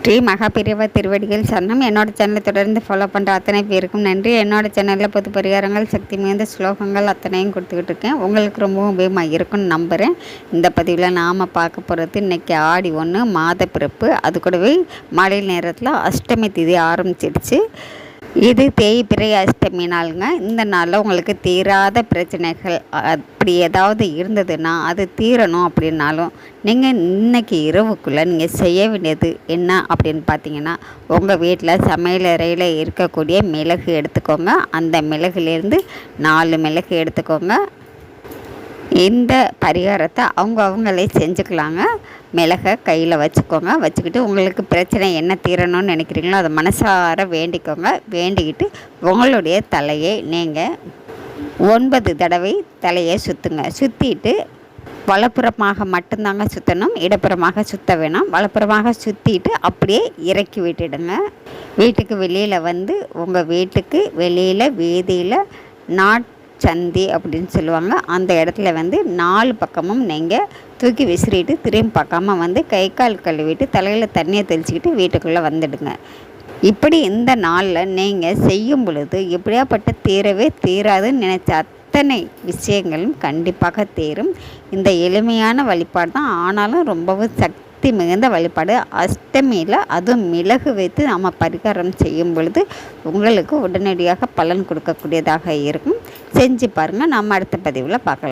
ஸ்ரீ மகாபெரிவா திருவடிகள் சரணம். என்னோட சேனலை தொடர்ந்து ஃபாலோ பண்ணுற அத்தனை பேருக்கும் நன்றி. என்னோட சேனலில் பொது பரிகாரங்கள், சக்தி மிகுந்த ஸ்லோகங்கள் அத்தனையும் கொடுத்துக்கிட்டு இருக்கேன். உங்களுக்கு ரொம்பவும் உபயோகமாக இருக்குன்னு நம்புகிறேன். இந்த பதிவில் நாம் பார்க்க போகிறது இன்றைக்கி ஆடி 1 மாத பிறப்பு. அது கூடவே மாலை நேரத்தில் அஷ்டமி திதி ஆரம்பிச்சிடுச்சு. இது தேய்பிறை அஷ்டமி நாளுங்க. இந்த நாளில் உங்களுக்கு தீராத பிரச்சனைகள் அப்படி ஏதாவது இருந்ததுன்னா அது தீரணும் அப்படின்னாலும் நீங்கள் இன்றைக்கி இரவுக்குள்ளே நீங்கள் செய்ய வேண்டியது என்ன அப்படின்னு பார்த்தீங்கன்னா, உங்கள் வீட்டில் சமையலறையில் இருக்கக்கூடிய மிளகு எடுத்துக்கோங்க. அந்த மிளகுலேருந்து 4 மிளகு எடுத்துக்கோங்க. இந்த பரிகாரத்தை அவங்களே செஞ்சுக்கலாங்க. மிளகை கையில் வச்சுக்கோங்க. வச்சுக்கிட்டு உங்களுக்கு பிரச்சனை என்ன தீரணும்னு நினைக்கிறீங்களோ அதை மனசார வேண்டிக்கோங்க. வேண்டிக்கிட்டு உங்களுடைய தலையை நீங்கள் 9 தடவை தலையை சுற்றுங்க. சுற்றிட்டு வலப்புறமாக மட்டும்தாங்க சுற்றணும், இடப்புறமாக சுற்ற வேணாம். வலப்புறமாக சுற்றிட்டு அப்படியே இறக்கி விட்டுடுங்க. வீட்டுக்கு வெளியில் வந்து உங்கள் வீட்டுக்கு வெளியில் வீதியில் சந்தி அப்படின்னு சொல்லுவாங்க, அந்த இடத்துல வந்து 4 பக்கமும் நீங்கள் தூக்கி விசிறிட்டு திரும்பி பார்க்காம வந்து கை கால் கழுவிட்டு தலையில் தண்ணியை தெளிச்சிக்கிட்டு வீட்டுக்குள்ளே வந்துடுங்க. இப்படி இந்த நாளில் நீங்கள் செய்யும் பொழுது எப்படியாப்பட்ட தீரவே தீராதுன்னு நினச்ச அத்தனை விஷயங்களும் கண்டிப்பாக தீரும். இந்த எளிமையான வழிபாடு தான், ஆனாலும் ரொம்பவும் சக்தி மிகுந்த வழிபாடு. அஷ்டமியில் அதுவும் மிளகு வைத்து நம்ம பரிகாரம் செய்யும் பொழுது உங்களுக்கு உடனடியாக பலன் கொடுக்கக்கூடியதாக இருக்கும். செஞ்சு பாருங்கள். நம்ம அடுத்த பதிவில் பார்க்கலாம்.